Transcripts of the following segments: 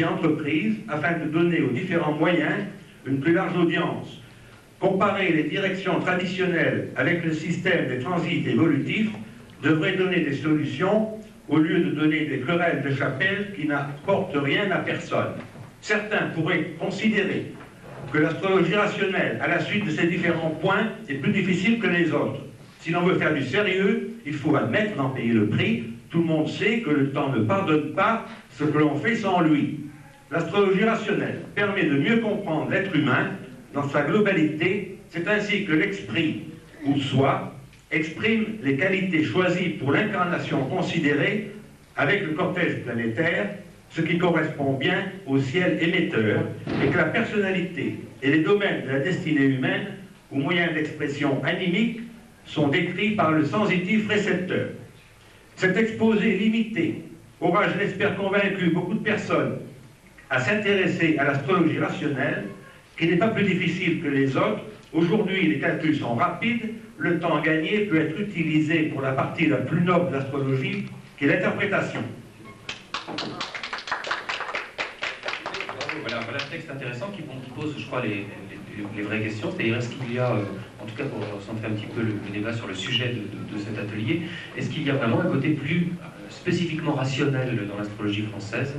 entreprises afin de donner aux différents moyens une plus large audience. Comparer les directions traditionnelles avec le système des transits évolutifs devrait donner des solutions au lieu de donner des querelles de chapelle qui n'apportent rien à personne. Certains pourraient considérer que l'astrologie rationnelle, à la suite de ces différents points, est plus difficile que les autres. Si l'on veut faire du sérieux, il faut admettre d'en payer le prix. Tout le monde sait que le temps ne pardonne pas ce que l'on fait sans lui. L'astrologie rationnelle permet de mieux comprendre l'être humain dans sa globalité. C'est ainsi que l'esprit, ou soi, exprime les qualités choisies pour l'incarnation considérée avec le cortège planétaire, ce qui correspond bien au ciel émetteur, et que la personnalité et les domaines de la destinée humaine, au moyen d'expression animique, sont décrits par le sensitif récepteur. Cet exposé limité aura, je l'espère, convaincu beaucoup de personnes à s'intéresser à l'astrologie rationnelle, qui n'est pas plus difficile que les autres. Aujourd'hui, les calculs sont rapides, le temps gagné peut être utilisé pour la partie la plus noble de l'astrologie, qui est l'interprétation. Voilà un texte intéressant qui pose, je crois, les vraies questions. C'est-à-dire, est-ce qu'il y a, en tout cas pour centrer un petit peu le débat sur le sujet de cet atelier, est-ce qu'il y a vraiment un côté plus spécifiquement rationnel dans l'astrologie française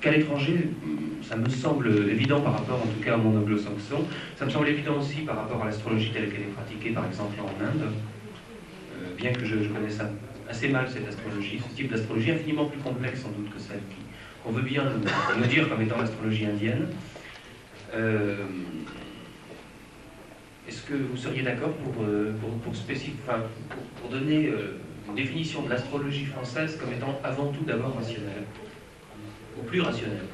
qu'à l'étranger? Ça me semble évident par rapport, en tout cas, au monde anglo-saxon. Ça me semble évident aussi par rapport à l'astrologie telle qu'elle est pratiquée, par exemple, en Inde. Bien que je connaisse assez mal cette astrologie, ce type d'astrologie infiniment plus complexe, sans doute, que celle qu'on veut bien nous dire comme étant l'astrologie indienne. Est-ce que vous seriez d'accord pour donner une définition de l'astrologie française comme étant avant tout d'abord rationnelle, ou plus rationnelle?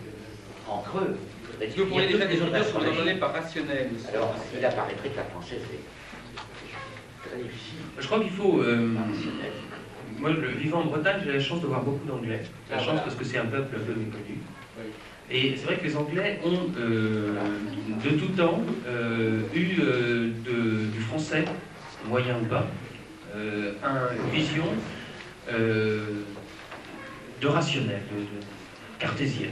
En creux. Est-ce que vous pourriez déjà définir ce que vous entendez par rationnel? Alors, cela paraîtrait que la française est très difficile. Je crois qu'il faut... moi, vivant en Bretagne, j'ai la chance de voir beaucoup d'Anglais. J'ai la chance parce que c'est un peuple un peu méconnu. Et c'est vrai que les Anglais ont, de tout temps, eu du français, moyen ou pas, une vision de rationnel, cartésienne.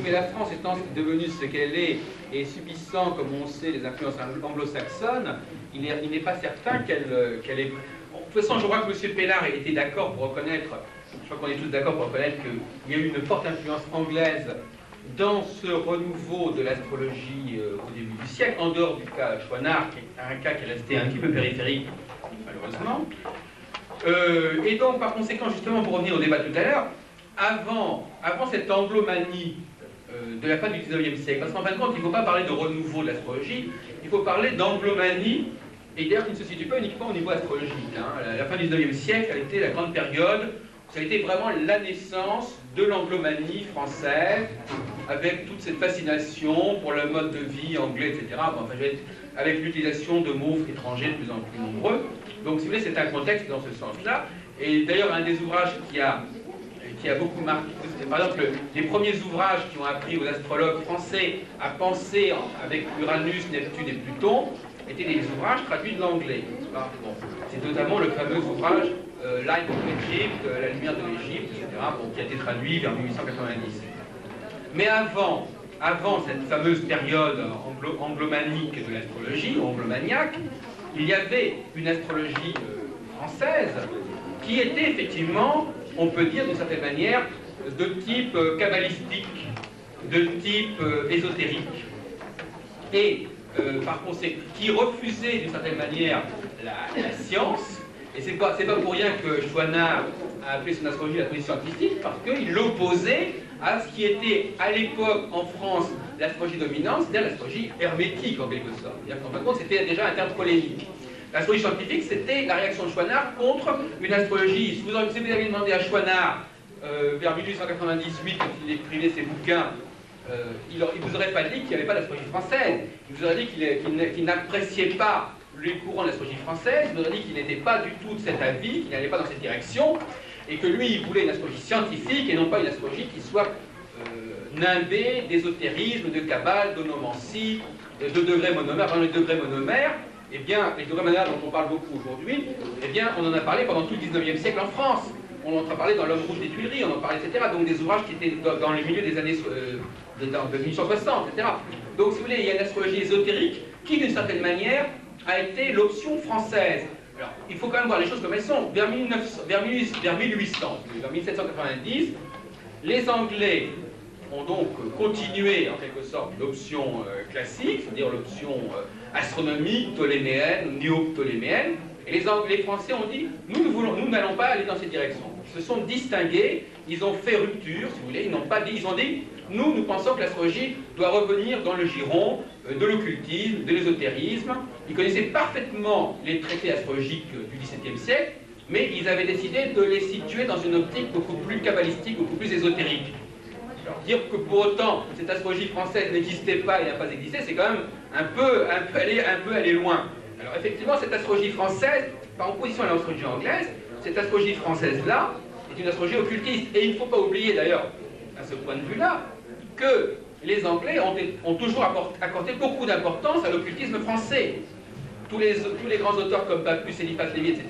Mais la France étant devenue ce qu'elle est et subissant, comme on sait, les influences anglo-saxonnes, il n'est pas certain qu'elle est... De toute façon, je crois que M. Pellard était d'accord pour reconnaître, je crois qu'on est tous d'accord pour reconnaître qu'il y a eu une forte influence anglaise dans ce renouveau de l'astrologie au début du siècle, en dehors du cas Chouinard, qui est un cas qui est resté un petit peu périphérique, malheureusement. Et donc, par conséquent, justement, pour revenir au débat tout à l'heure, avant cette anglomanie de la fin du XIXe siècle, parce qu'en fin de compte, il ne faut pas parler de renouveau de l'astrologie, il faut parler d'anglomanie, et d'ailleurs qui ne se situe pas uniquement au niveau astrologique. La fin du XIXe siècle a été la grande période, ça a été vraiment la naissance de l'anglomanie française, avec toute cette fascination pour le mode de vie anglais, etc. Bon, enfin, avec l'utilisation de mots étrangers de plus en plus nombreux. Donc, si vous voulez, c'est un contexte dans ce sens-là. Et d'ailleurs, un des ouvrages qui a beaucoup marqué, par exemple, les premiers ouvrages qui ont appris aux astrologues français à penser avec Uranus, Neptune et Pluton, étaient des ouvrages traduits de l'anglais. Bon, c'est notamment le fameux ouvrage Light of Egypt, La lumière de l'Égypte, etc., bon, qui a été traduit vers 1890. Mais avant cette fameuse période anglomanique de l'astrologie, ou anglomaniaque, il y avait une astrologie française qui était effectivement, on peut dire d'une certaine manière, de type kabbalistique, de type ésotérique, et par conséquent, qui refusait d'une certaine manière la science, et c'est pas pour rien que Chouinard a appelé son astrologie l'astrologie scientifique, parce qu'il l'opposait à ce qui était à l'époque en France l'astrologie dominante, c'est-à-dire l'astrologie hermétique en quelque sorte. En fin de compte, c'était déjà un terme polémique. L'astrologie scientifique, c'était la réaction de Chouinard contre une astrologie. Si vous aviez demandé à Chouinard, vers 1898, quand il écrivait ses bouquins, il vous aurait pas dit qu'il n'y avait pas d'astrologie française. Il vous aurait dit qu'il n'appréciait pas les courants de l'astrologie française, il vous aurait dit qu'il n'était pas du tout de cet avis, qu'il n'allait pas dans cette direction, et que lui, il voulait une astrologie scientifique et non pas une astrologie qui soit nimbée d'ésotérisme, de cabale, d'onomancie, de degrés monomères. Par exemple, les degrés monomères, eh bien, les degrés monomères dont on parle beaucoup aujourd'hui, eh bien, on en a parlé pendant tout le 19e siècle en France. on en parlait dans L'Homme rouge des Tuileries, on en parlait, etc. Donc des ouvrages qui étaient dans le milieu des années de 1860, etc. Donc si vous voulez, il y a une astrologie ésotérique qui, d'une certaine manière, a été l'option française. Alors, il faut quand même voir les choses comme elles sont. Vers 1790, les Anglais ont donc continué, en quelque sorte, l'option classique, c'est-à-dire l'option astronomique, ptoléméenne, néo-ptoléméenne. Et les Français ont dit, nous n'allons pas aller dans cette direction. Ils se sont distingués, ils ont fait rupture, si vous voulez, ils ont dit, nous pensons que l'astrologie doit revenir dans le giron de l'occultisme, de l'ésotérisme. Ils connaissaient parfaitement les traités astrologiques du XVIIe siècle, mais ils avaient décidé de les situer dans une optique beaucoup plus kabbalistique, beaucoup plus ésotérique. Alors, dire que pour autant cette astrologie française n'existait pas et n'a pas existé, c'est quand même un peu aller loin. Alors effectivement, cette astrologie française, par opposition à l'astrologie anglaise, cette astrologie française-là est une astrologie occultiste. Et il ne faut pas oublier d'ailleurs, à ce point de vue-là, que les Anglais ont toujours accordé beaucoup d'importance à l'occultisme français. Tous les grands auteurs comme Bacchus, Eliphas Lévi, etc.,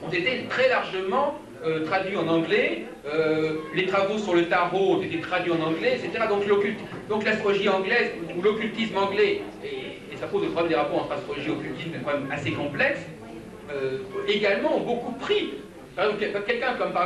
ont été très largement traduits en anglais. Les travaux sur le tarot ont été traduits en anglais, etc. Donc l'astrologie anglaise, ou l'occultisme anglais, et ça pose le problème des rapports entre astrologie et occultisme, un problème assez complexe, également ont beaucoup pris. Par exemple, quelqu'un comme par